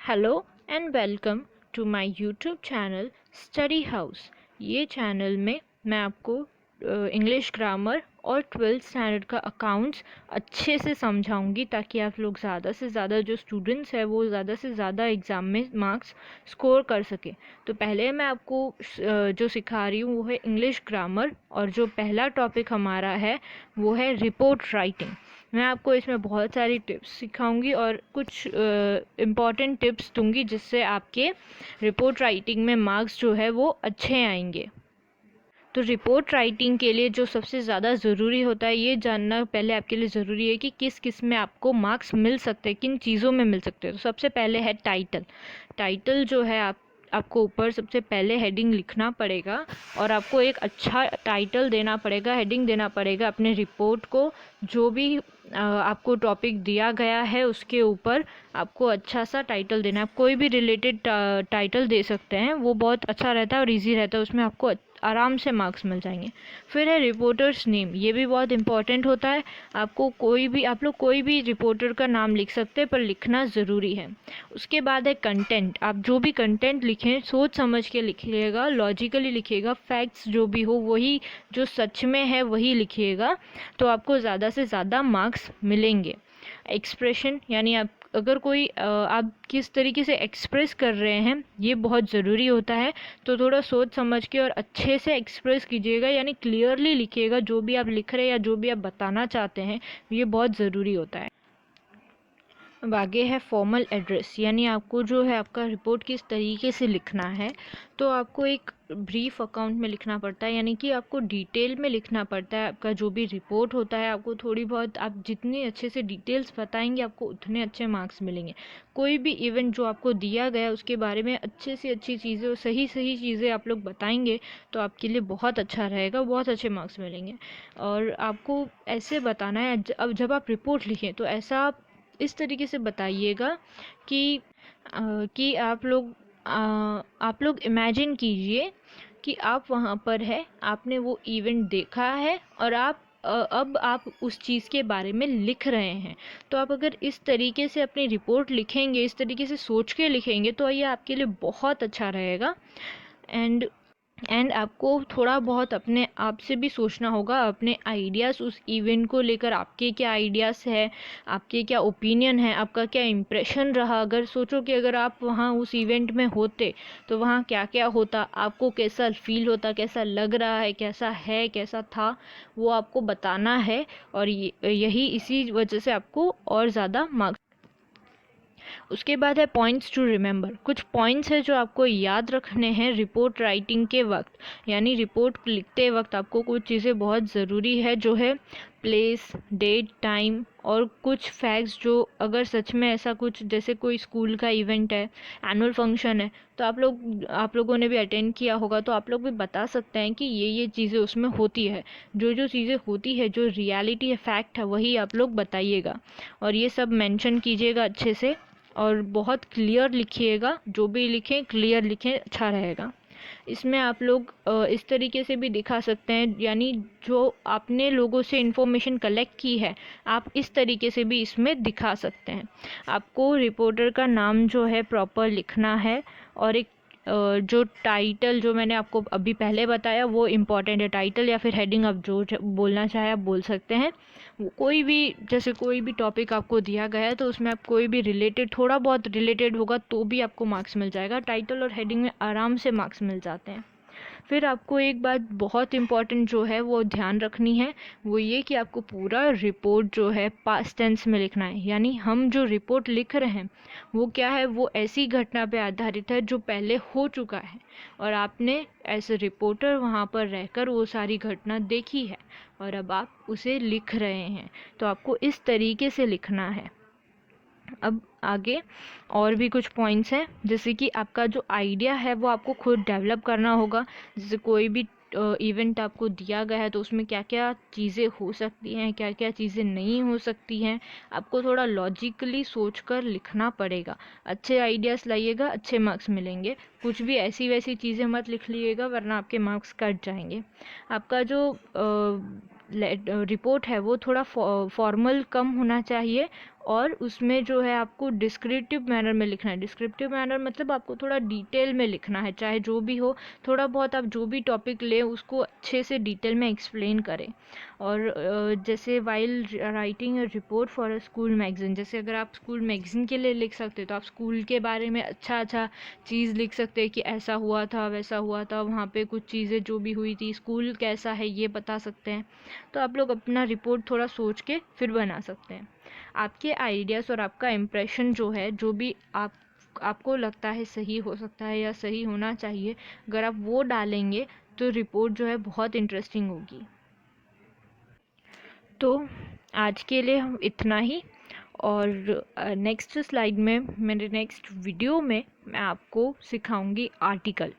Hello and welcome to my YouTube channel study house. ये channel में मैं आपको इंग्लिश ग्रामर और 12th स्टैंडर्ड का अकाउंट्स अच्छे से समझाऊंगी ताकि आप लोग ज़्यादा से ज़्यादा जो स्टूडेंट्स हैं वो ज़्यादा से ज़्यादा एग्ज़ाम में मार्क्स स्कोर कर सके। तो पहले मैं आपको जो सिखा रही हूँ वो है इंग्लिश ग्रामर, और जो पहला टॉपिक हमारा है वो है रिपोर्ट राइटिंग। मैं आपको इसमें बहुत सारी टिप्स सिखाऊंगी और कुछ इम्पॉर्टेंट टिप्स दूंगी जिससे आपके रिपोर्ट राइटिंग में मार्क्स जो है वो अच्छे आएंगे। तो रिपोर्ट राइटिंग के लिए जो सबसे ज़्यादा ज़रूरी होता है ये जानना पहले आपके लिए ज़रूरी है कि किस किस में आपको मार्क्स मिल सकते हैं, किन चीज़ों में मिल सकते हैं। तो सबसे पहले है टाइटल। टाइटल जो है आपको ऊपर सबसे पहले हेडिंग लिखना पड़ेगा और आपको एक अच्छा टाइटल देना पड़ेगा, हेडिंग देना पड़ेगा अपने रिपोर्ट को। जो भी आपको टॉपिक दिया गया है उसके ऊपर आपको अच्छा सा टाइटल देना है। आप कोई भी रिलेटेड टाइटल दे सकते हैं, वो बहुत अच्छा रहता है और इजी रहता है, उसमें आपको आराम से मार्क्स मिल जाएंगे। फिर है रिपोर्टर्स नेम, ये भी बहुत इंपॉर्टेंट होता है। आप लोग कोई भी रिपोर्टर का नाम लिख सकते हैं पर लिखना ज़रूरी है। उसके बाद है कंटेंट। आप जो भी कंटेंट लिखें सोच समझ के लिखिएगा, लॉजिकली लिखिएगा, फैक्ट्स जो भी हो वही, जो सच में है वही लिखिएगा, तो आपको ज़्यादा से ज़्यादा मार्क्स मिलेंगे। एक्सप्रेशन यानी आप किस तरीके से एक्सप्रेस कर रहे हैं ये बहुत ज़रूरी होता है। तो थोड़ा सोच समझ के और अच्छे से एक्सप्रेस कीजिएगा, यानी क्लियरली लिखिएगा। जो भी आप लिख रहे हैं या जो भी आप बताना चाहते हैं ये बहुत ज़रूरी होता है। अब आगे है फॉर्मल एड्रेस, यानी आपको जो है आपका रिपोर्ट किस तरीके से लिखना है। तो आपको एक ब्रीफ अकाउंट में लिखना पड़ता है, यानी कि आपको डिटेल में लिखना पड़ता है। आपका जो भी रिपोर्ट होता है आपको थोड़ी बहुत, आप जितनी अच्छे से डिटेल्स बताएंगे आपको उतने अच्छे मार्क्स मिलेंगे। कोई भी इवेंट जो आपको दिया गया उसके बारे में अच्छे से अच्छी चीज़ें और सही सही चीज़ें आप लोग बताएंगे तो आपके लिए बहुत अच्छा रहेगा, बहुत अच्छे मार्क्स मिलेंगे। और आपको ऐसे बताना है, अब जब आप रिपोर्ट लिखें तो ऐसा आप इस तरीके से बताइएगा कि आप लोग इमेजिन कीजिए कि आप वहाँ पर है, आपने वो इवेंट देखा है और अब आप उस चीज़ के बारे में लिख रहे हैं। तो आप अगर इस तरीके से अपनी रिपोर्ट लिखेंगे, इस तरीके से सोच के लिखेंगे तो ये आपके लिए बहुत अच्छा रहेगा। एंड आपको थोड़ा बहुत अपने आप से भी सोचना होगा, अपने आइडियाज़ उस इवेंट को लेकर आपके क्या आइडियाज़ है, आपके क्या ओपिनियन है, आपका क्या इम्प्रेशन रहा। अगर सोचो कि अगर आप वहाँ उस इवेंट में होते तो वहाँ क्या क्या होता, आपको कैसा फील होता, कैसा लग रहा है, कैसा था, वो आपको बताना है। और यही इसी वजह से आपको और ज़्यादा मार्क्स। उसके बाद है पॉइंट्स टू रिमेंबर। कुछ पॉइंट्स है जो आपको याद रखने हैं रिपोर्ट राइटिंग के वक्त, यानी रिपोर्ट लिखते वक्त आपको कुछ चीज़ें बहुत ज़रूरी है, जो है प्लेस, डेट, टाइम और कुछ फैक्ट्स। जो अगर सच में ऐसा कुछ, जैसे कोई स्कूल का इवेंट है, एनुअल फंक्शन है, तो आप लोगों ने भी अटेंड किया होगा तो आप लोग भी बता सकते हैं कि ये चीज़ें उसमें होती है। जो चीज़ें होती है, जो रियलिटी है, फैक्ट है, वही आप लोग बताइएगा और ये सब मेंशन कीजिएगा अच्छे से। और बहुत क्लियर लिखिएगा, जो भी लिखें क्लियर लिखें, अच्छा रहेगा। इसमें आप लोग इस तरीके से भी दिखा सकते हैं, यानी जो आपने लोगों से इन्फॉर्मेशन कलेक्ट की है आप इस तरीके से भी इसमें दिखा सकते हैं। आपको रिपोर्टर का नाम जो है प्रॉपर लिखना है, और एक जो टाइटल जो मैंने आपको अभी पहले बताया वो इम्पॉर्टेंट है। टाइटल या फिर हेडिंग आप जो बोलना चाहे आप बोल सकते हैं। कोई भी, जैसे कोई भी टॉपिक आपको दिया गया है तो उसमें आप कोई भी रिलेटेड, थोड़ा बहुत रिलेटेड होगा तो भी आपको मार्क्स मिल जाएगा। टाइटल और हेडिंग में आराम से मार्क्स मिल जाते हैं। फिर आपको एक बात बहुत इम्पॉर्टेंट जो है वो ध्यान रखनी है, वो ये कि आपको पूरा रिपोर्ट जो है पास्ट टेंस में लिखना है। यानी हम जो रिपोर्ट लिख रहे हैं वो क्या है, वो ऐसी घटना पे आधारित है जो पहले हो चुका है और आपने एज ए रिपोर्टर वहाँ पर रहकर वो सारी घटना देखी है और अब आप उसे लिख रहे हैं। तो आपको इस तरीके से लिखना है। अब आगे और भी कुछ पॉइंट्स हैं, जैसे कि आपका जो आइडिया है वो आपको खुद डेवलप करना होगा। जैसे कोई भी इवेंट आपको दिया गया है तो उसमें क्या क्या चीज़ें हो सकती हैं, क्या क्या चीज़ें नहीं हो सकती हैं, आपको थोड़ा लॉजिकली सोचकर लिखना पड़ेगा। अच्छे आइडियाज़ लाइएगा, अच्छे मार्क्स मिलेंगे। कुछ भी ऐसी वैसी चीज़ें मत लिख लीजिएगा वरना आपके मार्क्स कट जाएंगे। आपका जो रिपोर्ट है वो थोड़ा फॉर्मल कम होना चाहिए और उसमें जो है आपको डिस्क्रिप्टिव मैनर में लिखना है। डिस्क्रिप्टिव मैनर मतलब आपको थोड़ा डिटेल में लिखना है, चाहे जो भी हो, थोड़ा बहुत आप जो भी टॉपिक लें उसको अच्छे से डिटेल में एक्सप्लेन करें। और जैसे while writing a report for a school magazine, जैसे अगर आप स्कूल मैगज़ीन के लिए लिख सकते हो तो आप स्कूल के बारे में अच्छा अच्छा चीज़ लिख सकते हैं कि ऐसा हुआ था, वैसा हुआ था, वहाँ पे कुछ चीज़ें जो भी हुई थी, स्कूल कैसा है ये बता सकते हैं। तो आप लोग अपना रिपोर्ट थोड़ा सोच के फिर बना सकते हैं। आपके आइडियाज़ और आपका इम्प्रेशन जो है, जो भी आपको लगता है सही हो सकता है या सही होना चाहिए, अगर आप वो डालेंगे तो रिपोर्ट जो है बहुत इंटरेस्टिंग होगी। तो आज के लिए हम इतना ही। और नेक्स्ट स्लाइड में, मेरे नेक्स्ट वीडियो में मैं आपको सिखाऊंगी आर्टिकल।